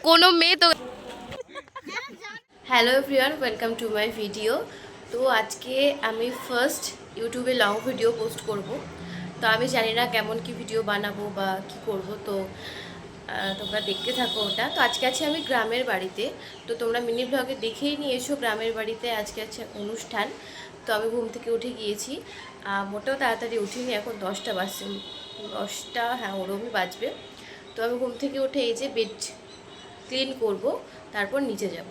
কোনো মেয়ে তো। Hello everyone, welcome to my video. তো আজকে আমি ফার্স্ট ইউটিউবে লং ভিডিও পোস্ট করব। তো আমি জানি না কেমন কি ভিডিও বানাবো বা কি করব, তো তোমরা দেখতে থাকো ওটা। তো আজকে আছি আমি গ্রামের বাড়িতে। তো তোমরা মিনি ব্লগে দেখেই নিয়েছো গ্রামের বাড়িতে আজকে আছে অনুষ্ঠান। তো আমি ঘুম থেকে উঠে গিয়েছি, মোটেও তাড়াতাড়ি উঠিনি, এখন 10টা বাজছে, 10টা হ্যাঁ ওরমই বাজবে। তো আমি ঘুম থেকে উঠে এই যে বেড ক্লিন করব, তারপর নিচে যাব।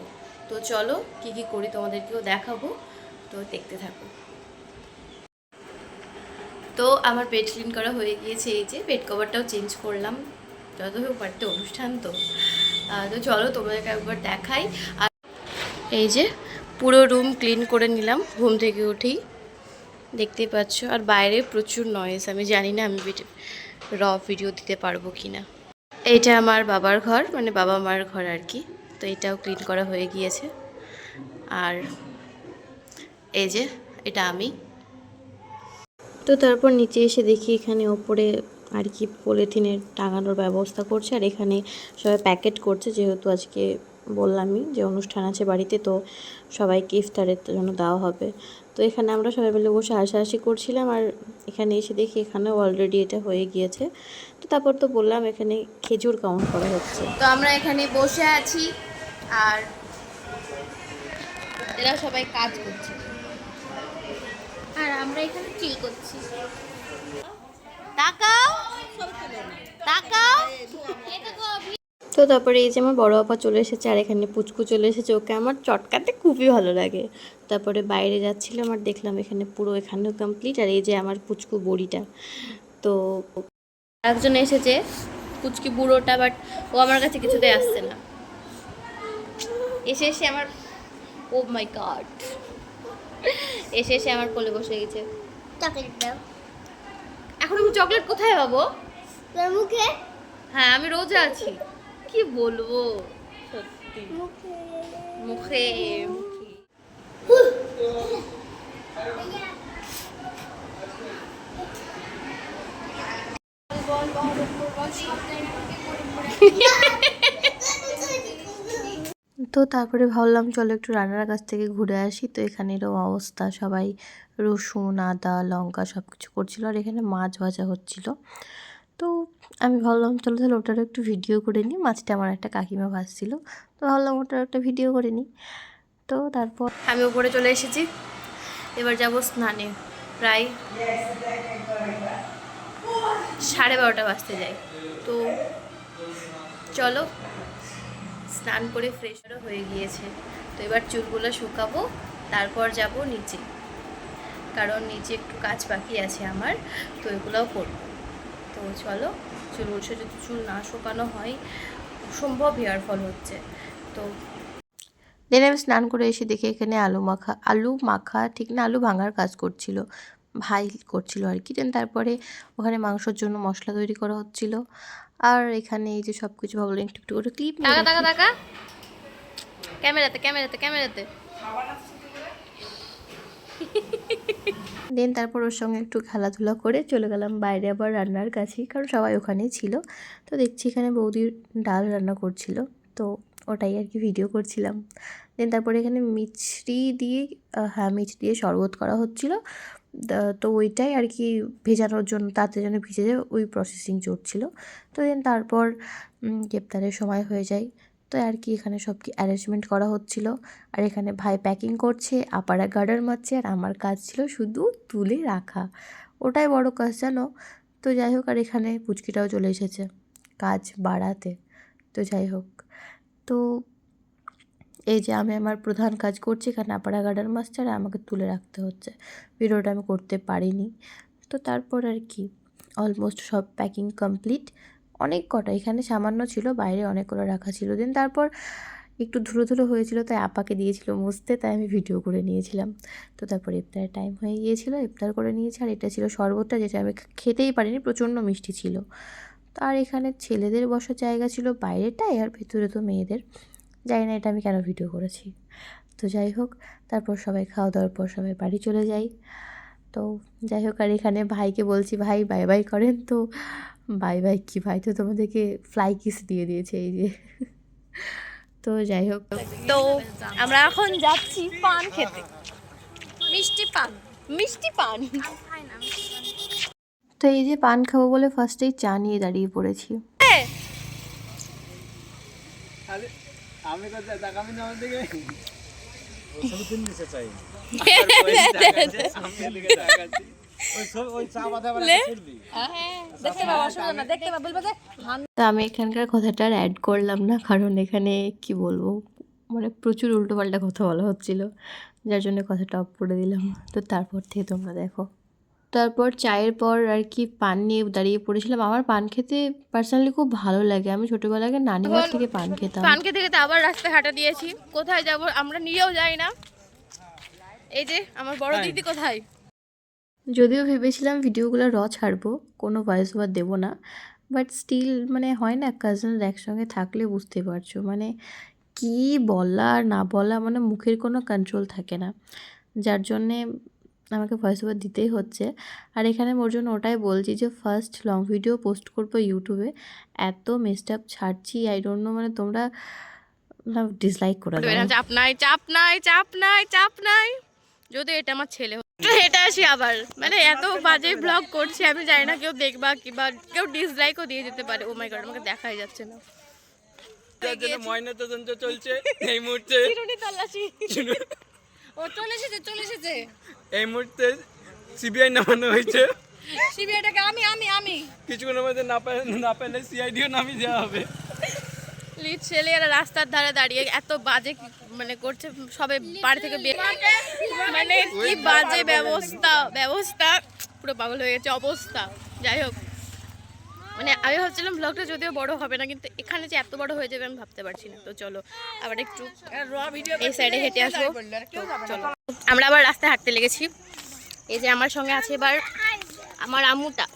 তো চলো কি কি করি তোমাদেরকেও দেখাবো, তো দেখতে থাকো। তো আমার বেড ক্লিন করা হয়ে গিয়েছে, এই যে বেড কভারটাও চেঞ্জ করলাম, যত হোক বাড়িতে অনুষ্ঠান তো। তো চলো তোমাদেরকে একবার দেখাই। আর এই যে পুরো রুম ক্লিন করে নিলাম ঘুম থেকে উঠেই, দেখতেই পাচ্ছ। আর বাইরে প্রচুর নয়েজ, আমি জানি না আমি র ভিডিও দিতে পারবো কি না। এইটা আমার বাবার ঘর, মানে বাবা মার ঘর আর কি। তো এটাও ক্লিন করা হয়ে গিয়েছে। আর এই যে এটা আমি। তো তারপর নিচে এসে দেখি এখানে ওপরে আর কি পলিথিনের টাঙানোর ব্যবস্থা করছে, আর এখানে সবাই প্যাকেট করছে, যেহেতু আজকে বললামই যে অনুষ্ঠান আছে বাড়িতে, তো সবাইকে ইফতারের জন্য দেওয়া হবে। তো এখানে আমরা সবাই মিলে বসে হাসাহাসি করছিলাম, আর এখানে এসে দেখি এখানেও অলরেডি এটা হয়ে গিয়েছে। তো তারপর তো বললাম এখানে খেজুর কাউন্ট করা হচ্ছে। তো আমরা এখানে বসে আছি আর এরা সবাই কাজ করছে, আর আমরা এখানে চিল করছি। তাকাও তাকাও। তো তারপরে এই যে আমার বড় আপা চলে এসেছে, আর এখানে পুচকু চলে এসেছে, ওকে আমার চটকাতে খুবই ভালো লাগে। তারপরে বাইরে যাচ্ছিলাম আর দেখলাম এখানে পুরো এখানেও কমপ্লিট, আর এই যে আমার পুচকু বড়িটা। তো একজন এসেছে পুচকি বুড়োটা, বাট ও আমার কাছে কিছুতেই আসছে না। এসে এসে আমার, ও মাই গড, এসে এসে আমার কোলে বসে গেছে। চকলেট দাও। এখন আমি চকলেট কোথায় পাবো? তোর মুখে। হ্যাঁ আমি রোজা আছি, কি বলবো, সত্যি মুখে মুখে মুখে। তো তারপরে ভাবলাম চলো একটু রান্নার কাছ থেকে ঘুরে আসি। তো এখানেরও অবস্থা, সবাই রসুন আদা লঙ্কা সব কিছু করছিলো, আর এখানে মাছ ভাজা হচ্ছিলো। তো আমি ভাবলাম চলো তাহলে ওটারও একটু ভিডিও করে নিই। মাছটা আমার একটা কাকিমা ভাজছিল, তো ভাবলাম ওটার একটা ভিডিও করে নিই। তো তারপর আমি উপরে চলে এসেছি, এবার যাব স্নানে। প্রায় 12:30 বাজতে যাই। তো চলো স্নান করে ফ্রেশও হয়ে গিয়েছে। তো এবার চুলগুলো শুকাবো, তারপর যাব নিচে, কারণ নিচে একটু কাজ বাকি আছে আমার, তো এগুলোও করবো। তো চলো, যদি চুল না শুকানো হয় অসম্ভব হেয়ার ফল হচ্ছে। তো দেন আমি স্নান করে এসে দেখি এখানে আলু মাখা ঠিক না, আলু ভাঙার কাজ করছিল ভাই, করছিল আর কি। দেন তারপরে ওখানে মাংসর জন্য মশলা তৈরি করা হচ্ছিল, আর এখানে এই যে সব কিছু ভাবলাম একটু একটু করে ক্লিপ নিয়ে রাখি। ক্যামেরাতে ক্যামেরাতে ক্যামেরাতে। দেন তারপর ওর সঙ্গে একটু খেলাধুলা করে চলে গেলাম বাইরে আবার রান্নার কাছেই, কারণ সবাই ওখানেই ছিল। তো দেখছি এখানে বৌদির ডাল রান্না করছিল, তো ওটাই আর কি ভিডিও করছিলাম। দেন তারপরে এখানে মিছরি দিয়ে, হ্যাঁ মিছরি দিয়ে শরবত করা হচ্ছিলো। তো ওইটাই আর কি ভেজানোর জন্য, তাতে যেন ভিজে যায়, ওই প্রসেসিং চলছিলো। তো দেন তারপর ইফতারের সময় হয়ে যায়। তো আর কি এখানে সব কি অ্যারেঞ্জমেন্ট করা হচ্ছিলো, আর এখানে ভাই প্যাকিং করছে, আপারা গার্ডার মারছে, আর আমার কাজ ছিল শুধু তুলে রাখা, ওটাই বড় কাজ জানো। তো যাই হোক, আর এখানে পুচকিটাও চলে এসেছে কাজ বাড়াতে। তো যাই হোক, তো এই যে আমি আমার প্রধান কাজ করছি, এখানে আপারা গার্ডার মারছে আর আমাকে তুলে রাখতে হচ্ছে, ভিডিওটা আমি করতে পারিনি। তো তারপর আর কি অলমোস্ট সব প্যাকিং কমপ্লিট। অনেক কটা, এখানে সামান্য ছিল, বাইরে অনেকগুলো রাখা ছিল। দেন তারপর একটু ধুলো ধুলো হয়েছিল, তাই আপাকে দিয়েছিল মুছতে, তাই আমি ভিডিও করে নিয়েছিলাম। তো তারপর ইফতারের টাইম হয়ে গিয়েছিলো, ইফতার করে নিয়েছি। আর এটা ছিল শরবতটা, যেটা আমি খেতেই পারিনি, প্রচণ্ড মিষ্টি ছিল। তো আর এখানে ছেলেদের বসার জায়গা ছিল বাইরেটায়, আর ভেতরে তো মেয়েদের। জানি না এটা আমি কেন ভিডিও করেছি। তো যাই হোক, তারপর সবাই খাওয়া দাওয়ার পর সবাই বাড়ি চলে যাই। তো যাই হোক, আর এখানে ভাইকে বলছি ভাই বাই বাই করেন, তো বাই বাই কি, ভাই তো তোমাদেরকে ফ্লাই কিস দিয়ে দিয়েছে, এই যে। তো যাই হোক, তো আমরা এখন যাচ্ছি পান খেতে, মিষ্টি পান, মিষ্টি পান। তো এই যে পান খাবো বলে ফার্স্টেই চা নিয়ে দাঁড়িয়ে পড়েছি। তা আমি এখানকার কথাটা আর অ্যাড করলাম না, কারণ এখানে কি বলবো, মানে প্রচুর উল্টোপাল্টা কথা বলা হচ্ছিল, যার জন্য কথাটা অফ করে দিলাম। তো তারপর থেকে তোমরা দেখো। তারপর চায়ের পর আর কি পান নিয়ে দাঁড়িয়ে পড়েছিলাম। আমার পান খেতে পার্সোনালি খুব ভালো লাগে, আমি ছোটোবেলায় নানিমার থেকে পান খেতাম। পান খেতে খেতে আবার রাস্তায় হাঁটা দিয়েছি, কোথায় যাব আমরা নিজেও যাই না। এই যে আমার বড় দিদি কোথায়। যদিও ভেবেছিলাম ভিডিওগুলো ছাড়বো, কোনো ভয়েস ওভার দেবো না, বাট স্টিল মানে হয় না, কাজিনরা একসঙ্গে থাকলে বুঝতে পারছো মানে কি বলা আর না বলা, মানে মুখের কোনো কন্ট্রোল থাকে না, যার জন্যে আমাকে ভয়েস ওভার দিতেই হচ্ছে। আর এখানে ওর জন্য ওটাই বলছি যে ফার্স্ট লং ভিডিও পোস্ট করবো ইউটিউবে, এত মেসড আপ ছাড়ছি, আই ডোন্ট নো, মানে তোমরা ডিসলাইক করে দাও। চাপ নাই, চাপ নাই, চাপ নাই, চাপ নাই। যদি এটা আমার ছেলে এটা আসি আবার, মানে এত বাজে ব্লগ করছি, আমি জানি না কেউ দেখবা কিবা কেউ ডিসলাইকও দিয়ে যেতে পারে। ও মাই গড, আমাকে দেখাই যাচ্ছে না। ময়নাতদন্ত চলছে এই মুহূর্তে, ও চলে এসেছে, চলে এসেছে। এই মুহূর্তে সিবিআই নামানো হয়েছে। সিবিআইটাকে আমি কিছুক্ষণের মধ্যে না পেলে সিআইডিও নামিয়ে দেওয়া হবে। লিড ছেলে এরা রাস্তার ধারে দাঁড়িয়ে এত বাজে মানে করছে, সবে বাড়ি থেকে বের, মানে কি বাজে ব্যবস্থা পুরো পাগল হয়ে গেছে অবস্থা। যাই হোক, মানে আমি ভাবছিলাম ব্লগটা যদিও বড় হবে না, কিন্তু এখানে যে এত বড় হয়ে যাবে আমি ভাবতে পারছি না। তো চলো আবার একটু এই সাইডে হেঁটে আসবো। চলো আমরা আবার রাস্তায় হাঁটতে লেগেছি। এই যে আমার সঙ্গে আছে এবার আমার আম্মুটা,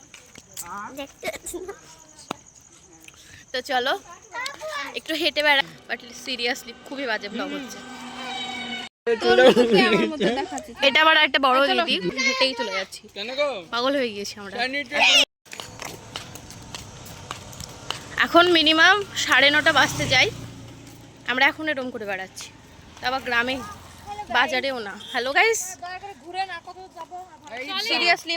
তো চলো একটু হেঁটে বেড়া। বাট সিরিয়াসলি খুবই বাজে ব্লগ হচ্ছে। এটা আমার একটা বড় দিদি, হেঁটেই চলে যাচ্ছি, পাগল হয়ে গিয়েছি আমরা। এখন মিনিমাম 9:30 বাজতে যাই, আমরা এখন এরকম করে বেড়াচ্ছি, তা আবার গ্রামে, বাজারেও না। Hello guys, seriously.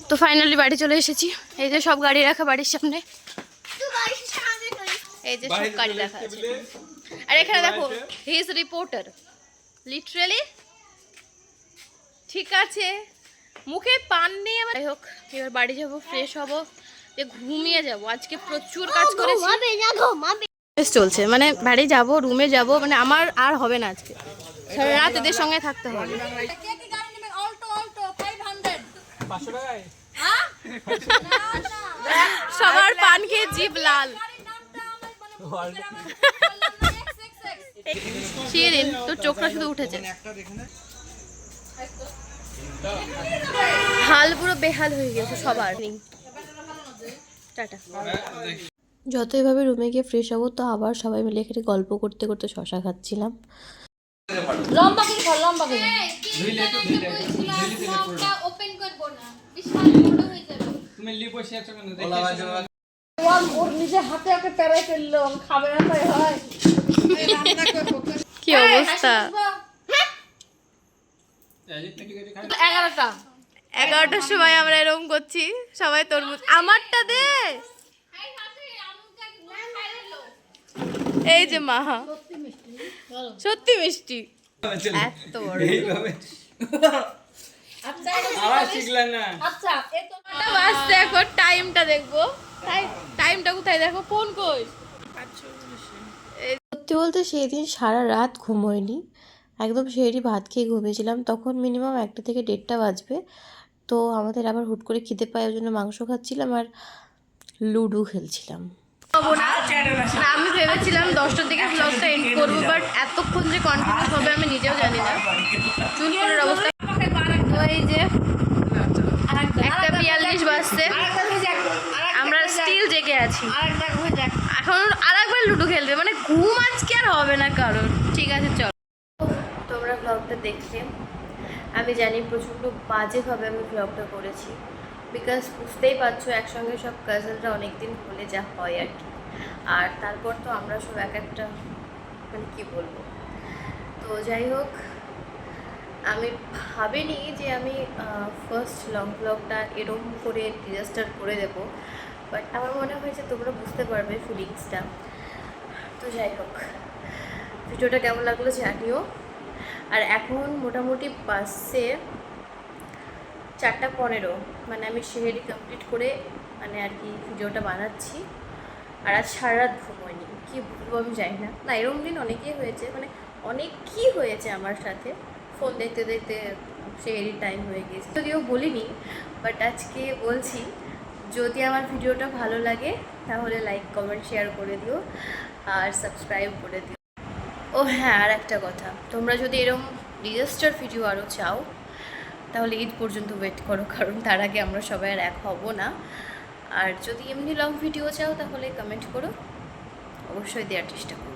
তো ফাইনালি বাড়ি চলে এসেছি। এই যে সব গাড়ি রাখা বাড়ির সামনে, এই যে সব গাড়ি রাখা আছে। আর এখানে দেখো হি ইজ রিপোর্টার, লিটারালি। ঠিক আছে, মুখে পান নেই আমার। যাই হোক, এবার বাড়ি যাবো, ফ্রেশ হবো, যে ঘুমিয়ে যাবো। আজকে প্রচুর কাজ করেছি, চলছে, মানে বাড়ি যাব, রুমে যাব, মানে আমার আর হবে না আজকে, সারা রাত এদের সঙ্গে থাকতে হবে। সবার পান খেয়ে জিভ লাল। শিরিন, তোর চোখটা শুধু উঠেছে, হাল পুরো বেহাল হয়ে গেছে সবার। টাটা। যত এভাবে রুমে গিয়ে ফ্রেশ হবো, তো আবার সবাই মিলে এখানে গল্প করতে করতে শশা খাচ্ছিলাম। কি অবস্থা, 11টার সময় আমরা এরকম করছি, সবাই তরমুজ। আমারটা দে, এই যে মা, সত্যি মিষ্টি, এত বড়। এখন টাইমটা দেখবো, টাইমটা কোথায় দেখো, ফোন কই। সত্যি বলতে সেদিন সারা রাত ঘুম হয়নি, একদম সেরই ভাত খেয়ে ঘুমিয়েছিলাম। তখন মিনিমাম 1টা থেকে 1:30 বাজবে। তো আমাদের আবার হুট করে খিদে পায়, ওই জন্য মাংস খাচ্ছিলাম আর লুডো খেলছিলাম। আমি ভেবেছিলাম 10টার দিকে ব্লগটা এন্ড করবো, বাট এতক্ষণ যে কন্টিনিউস হবে আমি নিজেও জানি না। চুলপুরের অবস্থা, তো এই যে 1:42 বাজছে, আমরা স্টিল জেগে আছি। এখন আরেকবার লুডো খেলবে, মানে ঘুম আজকে আর হবে না কারণ। ঠিক আছে চল। তোমরা ব্লগটা দেখলে, আমি জানি প্রচণ্ড বাজেভাবে আমি ব্লগটা করেছি, বিকজ বুঝতেই পারছো একসঙ্গে সব কাজিনরা অনেক দিন হলে যা হয় আর কি। আর তারপর তো আমরা সব এক একটা মানে কী বলবো। তো যাই হোক, আমি ভাবিনি যে আমি ফার্স্ট লং ব্লগটা এরকম করে ডিজাস্টার করে দেবো, বাট আমার মনে হয়েছে তোমরা বুঝতে পারবে ফিলিংসটা। তো যাই হোক, ভিডিওটা কেমন লাগলো জানিও। আর এখন মোটামুটি বাসে 4:15, মানে আমি সেহেরি কমপ্লিট করে মানে আর কি ভিডিওটা বানাচ্ছি। আর আজ সারা রাত ঘুমোয়নি, কী বলবো আমি জানি না। না, এরকম দিন অনেকেই হয়েছে, মানে অনেকই হয়েছে আমার সাথে। ফোন দেখতে দেখতে সেহেরির টাইম হয়ে গিয়েছে, যদিও বলিনি, বাট আজকে বলছি। যদি আমার ভিডিওটা ভালো লাগে তাহলে লাইক কমেন্ট শেয়ার করে দিও আর সাবস্ক্রাইব করে দিও। ও হ্যাঁ, আর একটা কথা, তোমরা যদি এরকম ডিজাস্টার ভিডিও আরও চাও তাহলে ঈদ পর্যন্ত ওয়েট করো, কারণ তার আগে আমরা সবাই আর এক হব না। আর যদি এমনি লং ভিডিও চাও তাহলে কমেন্ট করো, অবশ্যই দেওয়ার চেষ্টা করো।